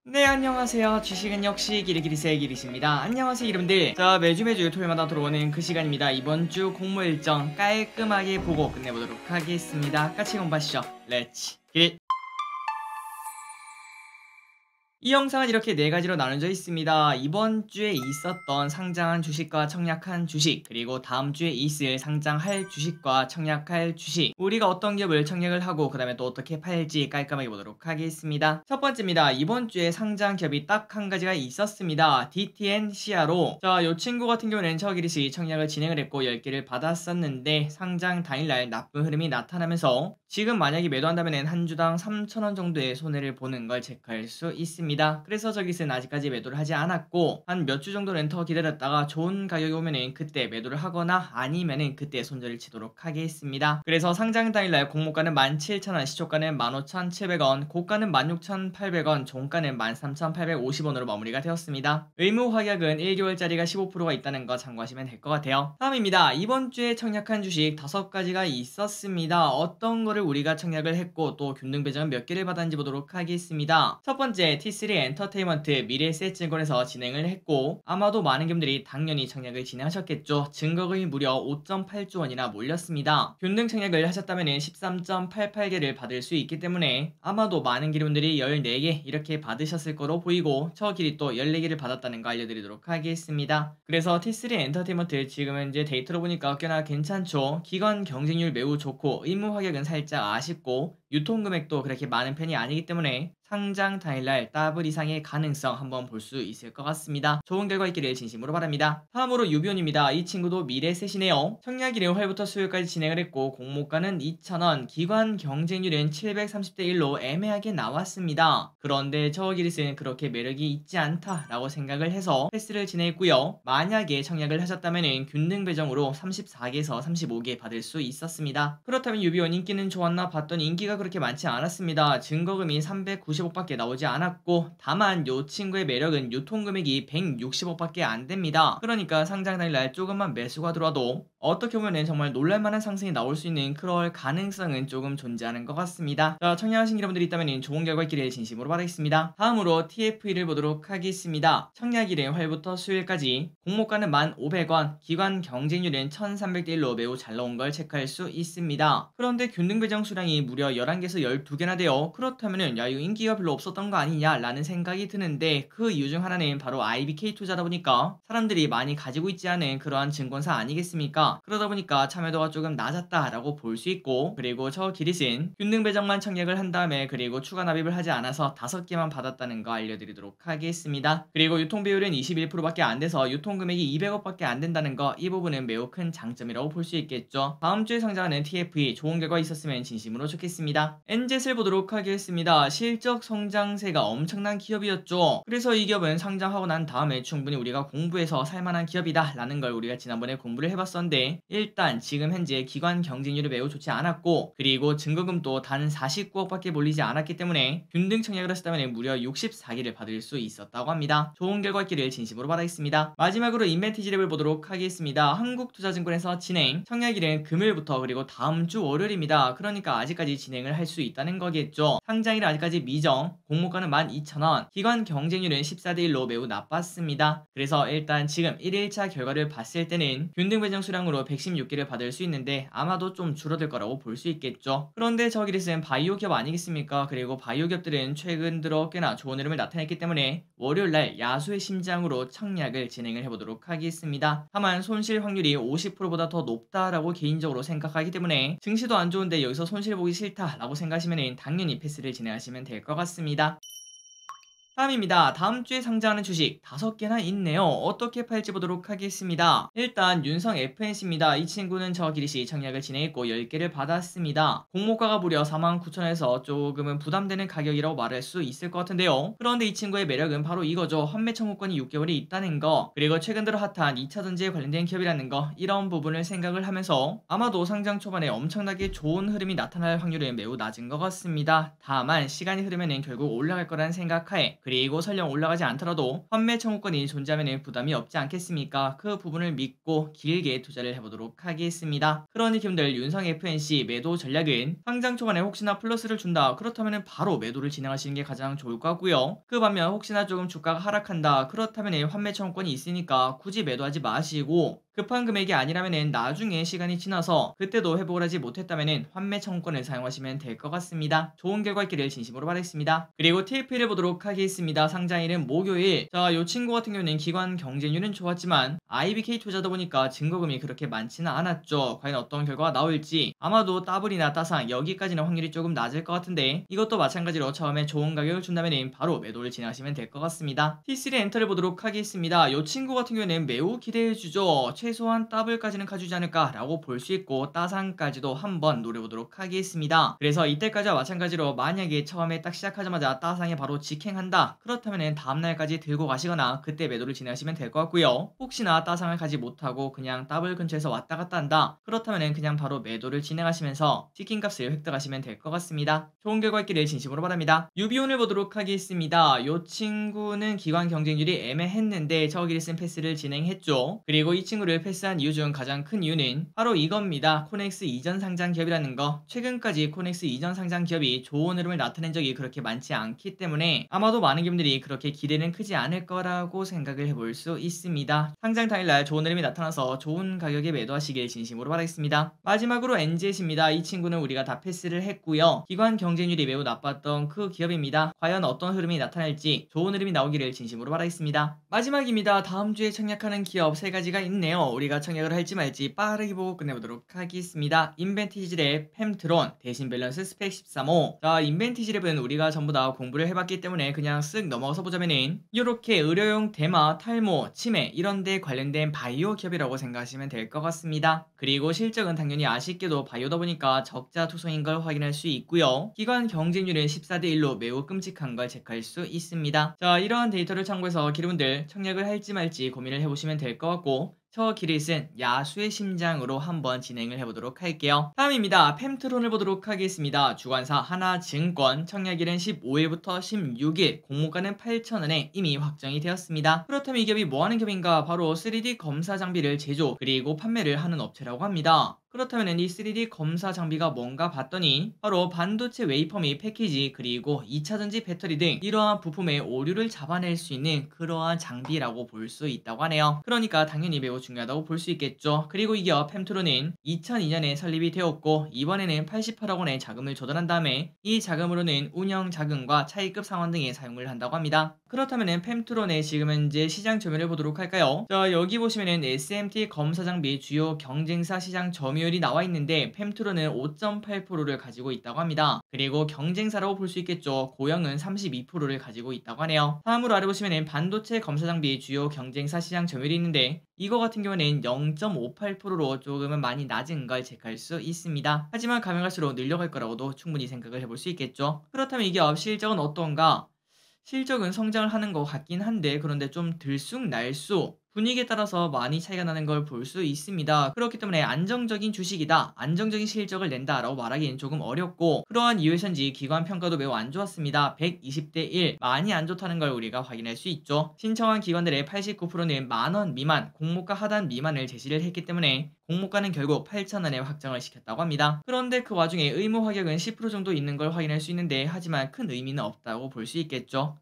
네, 안녕하세요. 주식은 역시 기리기리세 기리십니다. 안녕하세요, 여러분들. 자, 매주 토요일마다 들어오는 그 시간입니다. 이번 주 공모 일정 깔끔하게 보고 끝내보도록 하겠습니다. 같이 공부하시죠. 렛츠 기릿! 이 영상은 이렇게 네 가지로 나눠져 있습니다. 이번 주에 있었던 상장한 주식과 청약한 주식, 그리고 다음 주에 있을 상장할 주식과 청약할 주식, 우리가 어떤 기업을 청약을 하고 그 다음에 또 어떻게 팔지 깔끔하게 보도록 하겠습니다. 첫 번째입니다. 이번 주에 상장 기업이 딱 한 가지가 있었습니다. DTN 시아로. 자, 요 친구 같은 경우는 저기리시 청약을 진행을 했고 10개를 받았었는데 상장 당일날 나쁜 흐름이 나타나면서 지금 만약에 매도한다면 한 주당 3,000원 정도의 손해를 보는 걸 체크할 수 있습니다. 그래서 저기서는 아직까지 매도를 하지 않았고 한 몇 주 정도는 더 기다렸다가 좋은 가격이 오면은 그때 매도를 하거나 아니면은 그때 손절을 치도록 하겠습니다. 그래서 상장 당일날 공모가는 17,000원, 시초가는 15,700원, 고가는 16,800원, 종가는 13,850원으로 마무리가 되었습니다. 의무 확약은 1개월짜리가 15%가 있다는 거 참고하시면 될 것 같아요. 다음입니다. 이번 주에 청약한 주식 5가지가 있었습니다. 어떤 거를 우리가 청약을 했고 또 균등 배정은 몇 개를 받았는지 보도록 하겠습니다. 첫 번째 T3 엔터테인먼트 미래에셋증권에서 진행을 했고 아마도 많은 분들이 당연히 청약을 진행하셨겠죠. 증거금이 무려 5.8조 원이나 몰렸습니다. 균등 청약을 하셨다면 13.88개를 받을 수 있기 때문에 아마도 많은 기분들이 14개 이렇게 받으셨을 거로 보이고 저 길이 또 14개를 받았다는 거 알려드리도록 하겠습니다. 그래서 T3 엔터테인먼트 지금은 이제 데이터로 보니까 꽤나 괜찮죠. 기관 경쟁률 매우 좋고 의무 확약은 살짝 아쉽고 유통금액도 그렇게 많은 편이 아니기 때문에 상장 당일날 더블 이상의 가능성 한번 볼 수 있을 것 같습니다. 좋은 결과 있기를 진심으로 바랍니다. 다음으로 유비온입니다. 이 친구도 미래셋이네요. 청약일은 화요일부터 수요일까지 진행을 했고 공모가는 2,000원, 기관 경쟁률은 730대 1로 애매하게 나왔습니다. 그런데 저 기리스는 그렇게 매력이 있지 않다라고 생각을 해서 패스를 진행했고요. 만약에 청약을 하셨다면 균등 배정으로 34개에서 35개 받을 수 있었습니다. 그렇다면 유비온 인기는 좋았나 봤더니 인기가 그렇게 많지 않았습니다. 증거금이 390억밖에 나오지 않았고 다만 요 친구의 매력은 유통금액이 160억밖에 안됩니다. 그러니까 상장 당일날 조금만 매수가 들어와도 어떻게 보면 정말 놀랄만한 상승이 나올 수 있는 그럴 가능성은 조금 존재하는 것 같습니다. 자, 청약하신 여러분들이 있다면 좋은 결과 있기를 진심으로 바라겠습니다. 다음으로 TFE를 보도록 하겠습니다. 청약일은 화요일부터 수요일까지 공모가는 1,500원, 기관 경쟁률은 1300대 1로 매우 잘 나온 걸 체크할 수 있습니다. 그런데 균등 배정 수량이 무려 11개에서 12개나 돼요. 그렇다면은 야 이거 인기가 별로 없었던 거 아니냐 라는 생각이 드는데 그 이유 중 하나는 바로 IBK 투자다 보니까 사람들이 많이 가지고 있지 않은 그러한 증권사 아니겠습니까? 그러다 보니까 참여도가 조금 낮았다라고 볼 수 있고 그리고 저 기릿은 균등 배정만 청약을 한 다음에 그리고 추가 납입을 하지 않아서 5개만 받았다는 거 알려드리도록 하겠습니다. 그리고 유통비율은 21%밖에 안 돼서 유통금액이 200억밖에 안 된다는 거 이 부분은 매우 큰 장점이라고 볼 수 있겠죠. 다음 주에 상장하는 TFE 좋은 결과 있었으면 진심으로 좋겠습니다. 엔젯을 보도록 하겠습니다. 실적 성장세가 엄청난 기업이었죠. 그래서 이 기업은 상장하고 난 다음에 충분히 우리가 공부해서 살만한 기업이다 라는 걸 우리가 지난번에 공부를 해봤었는데 일단 지금 현재 기관 경쟁률이 매우 좋지 않았고 그리고 증거금도 단 49억밖에 몰리지 않았기 때문에 균등 청약을 하셨다면 무려 64개를 받을 수 있었다고 합니다. 좋은 결과 있기를 진심으로 바라겠습니다. 마지막으로 인벤티지랩을 보도록 하겠습니다. 한국투자증권에서 진행 청약일은 금요일부터 그리고 다음 주 월요일입니다. 그러니까 아직까지 진행을 할 수 있다는 거겠죠. 상장일은 아직까지 미정, 공모가는 12,000원, 기관 경쟁률은 14대 1로 매우 나빴습니다. 그래서 일단 지금 1일차 결과를 봤을 때는 균등 배정 수량으로 116개를 받을 수 있는데 아마도 좀 줄어들 거라고 볼 수 있겠죠. 그런데 저기리스는 바이오 기업 아니겠습니까? 그리고 바이오 기업들은 최근 들어 꽤나 좋은 흐름을 나타냈기 때문에 월요일날 야수의 심장으로 청약을 진행을 해보도록 하겠습니다. 다만 손실 확률이 50%보다 더 높다라고 개인적으로 생각하기 때문에 증시도 안 좋은데 여기서 손실 보기 싫다라고 생각하시면 당연히 패스를 진행하시면 될 것 같습니다. 다음입니다. 다음 주에 상장하는 주식 5개나 있네요. 어떻게 팔지 보도록 하겠습니다. 일단 윤성 FNC입니다. 이 친구는 저 기리시 청약을 진행했고 10개를 받았습니다. 공모가가 무려 49,000원에서 조금은 부담되는 가격이라고 말할 수 있을 것 같은데요. 그런데 이 친구의 매력은 바로 이거죠. 환매 청구권이 6개월이 있다는 거 그리고 최근 들어 핫한 2차전지에 관련된 기업이라는 거 이런 부분을 생각을 하면서 아마도 상장 초반에 엄청나게 좋은 흐름이 나타날 확률은 매우 낮은 것 같습니다. 다만 시간이 흐르면 결국 올라갈 거라는 생각하에 그리고 설령 올라가지 않더라도 환매 청구권이 존재하면 부담이 없지 않겠습니까? 그 부분을 믿고 길게 투자를 해보도록 하겠습니다. 그러니 기분들 윤성 FNC 매도 전략은 상장 초반에 혹시나 플러스를 준다 그렇다면 바로 매도를 진행하시는 게 가장 좋을 것 같고요. 그 반면 혹시나 조금 주가가 하락한다 그렇다면 환매 청구권이 있으니까 굳이 매도하지 마시고 급한 금액이 아니라면 나중에 시간이 지나서 그때도 회복을 하지 못했다면 환매 청구권을 사용하시면 될 것 같습니다. 좋은 결과 있기를 진심으로 바라겠습니다. 그리고 TF를 보도록 하겠습니다. 상장일은 목요일. 자, 요 친구 같은 경우는 기관 경쟁률은 좋았지만 IBK 투자다 보니까 증거금이 그렇게 많지는 않았죠. 과연 어떤 결과가 나올지 아마도 따블이나 따상 여기까지는 확률이 조금 낮을 것 같은데 이것도 마찬가지로 처음에 좋은 가격을 준다면 바로 매도를 진행하시면 될 것 같습니다. T3 엔터를 보도록 하겠습니다. 요 친구 같은 경우는 매우 기대해주죠. 최소한 더블까지는 가주지 않을까라고 볼 수 있고 따상까지도 한번 노려보도록 하겠습니다. 그래서 이때까지와 마찬가지로 만약에 처음에 딱 시작하자마자 따상에 바로 직행한다 그렇다면 다음날까지 들고 가시거나 그때 매도를 진행하시면 될 것 같고요. 혹시나 따상을 가지 못하고 그냥 더블 근처에서 왔다 갔다 한다 그렇다면 그냥 바로 매도를 진행하시면서 치킨값을 획득하시면 될 것 같습니다. 좋은 결과 있기를 진심으로 바랍니다. 유비온을 보도록 하겠습니다. 요 친구는 기관 경쟁률이 애매했는데 저기를 쓴 패스를 진행했죠. 그리고 이 친구를 패스한 이유 중 가장 큰 이유는 바로 이겁니다. 코넥스 이전 상장 기업이라는 거. 최근까지 코넥스 이전 상장 기업이 좋은 흐름을 나타낸 적이 그렇게 많지 않기 때문에 아마도 많은 기업들이 그렇게 기대는 크지 않을 거라고 생각을 해볼 수 있습니다. 상장 당일날 좋은 흐름이 나타나서 좋은 가격에 매도하시길 진심으로 바라겠습니다. 마지막으로 NGS입니다. 이 친구는 우리가 다 패스를 했고요. 기관 경쟁률이 매우 나빴던 그 기업입니다. 과연 어떤 흐름이 나타날지 좋은 흐름이 나오기를 진심으로 바라겠습니다. 마지막입니다. 다음 주에 청약하는 기업 3가지가 있네요. 우리가 청약을 할지 말지 빠르게 보고 끝내보도록 하겠습니다. 인벤티지랩, 펨트론, 대신 밸런스 스펙 13호. 자, 인벤티지랩은 우리가 전부 다 공부를 해봤기 때문에 그냥 쓱 넘어가서 보자면은 이렇게 의료용 대마, 탈모, 치매 이런 데 관련된 바이오 기업이라고 생각하시면 될 것 같습니다. 그리고 실적은 당연히 아쉽게도 바이오다 보니까 적자 투성인 걸 확인할 수 있고요. 기관 경쟁률은 14대 1로 매우 끔찍한 걸 체크할 수 있습니다. 자, 이러한 데이터를 참고해서 기르분들 청약을 할지 말지 고민을 해보시면 될 것 같고 저 길이 쓴 야수의 심장으로 한번 진행을 해보도록 할게요. 다음입니다. 펨트론을 보도록 하겠습니다. 주관사 하나증권 청약일은 15일부터 16일 공모가는 8,000원에 이미 확정이 되었습니다. 그렇다면 이 기업이 뭐하는 기업인가? 바로 3D 검사 장비를 제조 그리고 판매를 하는 업체라고 합니다. 그렇다면 이 3D 검사 장비가 뭔가 봤더니 바로 반도체 웨이퍼 및 패키지 그리고 2차전지 배터리 등 이러한 부품의 오류를 잡아낼 수 있는 그러한 장비라고 볼 수 있다고 하네요. 그러니까 당연히 매우 중요하다고 볼 수 있겠죠. 그리고 이 기업 펨트론은 2002년에 설립이 되었고 이번에는 88억 원의 자금을 조달한 다음에 이 자금으로는 운영 자금과 차입급 상환 등에 사용을 한다고 합니다. 그렇다면 펨트론의 지금 현재 시장 점유율을 보도록 할까요? 자, 여기 보시면은 SMT 검사 장비 주요 경쟁사 시장 점유율이 나와 있는데 펨트론은 5.8%를 가지고 있다고 합니다. 그리고 경쟁사라고 볼 수 있겠죠. 고영은 32%를 가지고 있다고 하네요. 다음으로 아래 보시면은 반도체 검사 장비 주요 경쟁사 시장 점유율이 있는데 이거 같은 경우는 0.58%로 조금은 많이 낮은 걸 체크할 수 있습니다. 하지만 가면 갈수록 늘려갈 거라고도 충분히 생각을 해볼 수 있겠죠. 그렇다면 이 기업 실적은 어떤가? 실적은 성장을 하는 것 같긴 한데 그런데 좀 들쑥날쑥 분위기에 따라서 많이 차이가 나는 걸 볼 수 있습니다. 그렇기 때문에 안정적인 주식이다, 안정적인 실적을 낸다라고 말하기는 조금 어렵고 그러한 이유에서인지 기관 평가도 매우 안 좋았습니다. 120대 1 많이 안 좋다는 걸 우리가 확인할 수 있죠. 신청한 기관들의 89%는 만원 미만, 공모가 하단 미만을 제시를 했기 때문에 공모가는 결국 8,000원에 확정을 시켰다고 합니다. 그런데 그 와중에 의무 합격은 10% 정도 있는 걸 확인할 수 있는데 하지만 큰 의미는 없다고 볼 수 있겠죠.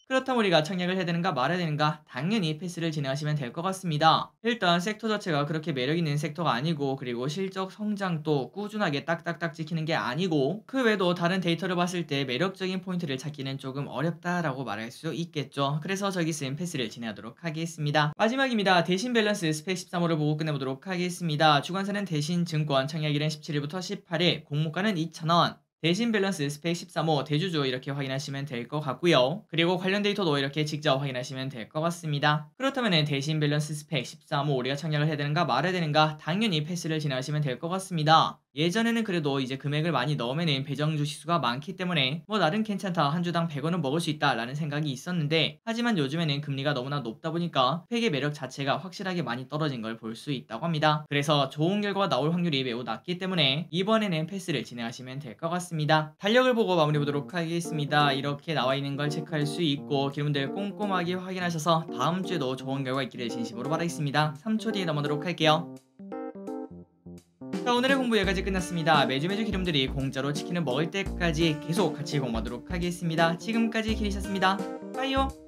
그렇다면 우리가 청약을 해야 되는가 말아야 되는가? 당연히 패스를 진행하시면 될 것 같습니다. 일단 섹터 자체가 그렇게 매력있는 섹터가 아니고 그리고 실적 성장도 꾸준하게 딱딱딱 지키는 게 아니고 그 외에도 다른 데이터를 봤을 때 매력적인 포인트를 찾기는 조금 어렵다라고 말할 수 있겠죠. 그래서 저기 쓴 패스를 진행하도록 하겠습니다. 마지막입니다. 대신 밸런스 스펙 13호를 보고 끝내보도록 하겠습니다. 주관사는 대신증권 청약일은 17일부터 18일 공모가는 2,000원 대신 밸런스 스펙 13호 대주주 이렇게 확인하시면 될 것 같고요. 그리고 관련 데이터도 이렇게 직접 확인하시면 될 것 같습니다. 그렇다면 대신 밸런스 스펙 13호 우리가 청약을 해야 되는가 말아야 되는가 당연히 패스를 진행하시면 될 것 같습니다. 예전에는 그래도 이제 금액을 많이 넣으면 배정 주식수가 많기 때문에 뭐 나름 괜찮다, 한 주당 100원은 먹을 수 있다 라는 생각이 있었는데 하지만 요즘에는 금리가 너무나 높다 보니까 팩의 매력 자체가 확실하게 많이 떨어진 걸 볼 수 있다고 합니다. 그래서 좋은 결과가 나올 확률이 매우 낮기 때문에 이번에는 패스를 진행하시면 될 것 같습니다. 해봤습니다. 달력을 보고 마무리 보도록 하겠습니다. 이렇게 나와 있는 걸 체크할 수 있고 여러분들 꼼꼼하게 확인하셔서 다음 주에도 좋은 결과 있기를 진심으로 바라겠습니다. 3초 뒤에 넘어가도록 할게요. 자, 오늘의 공부 여기까지 끝났습니다. 매주 기름들이 공짜로 치킨을 먹을 때까지 계속 같이 공부하도록 하겠습니다. 지금까지 기리셨습니다. 빠이요.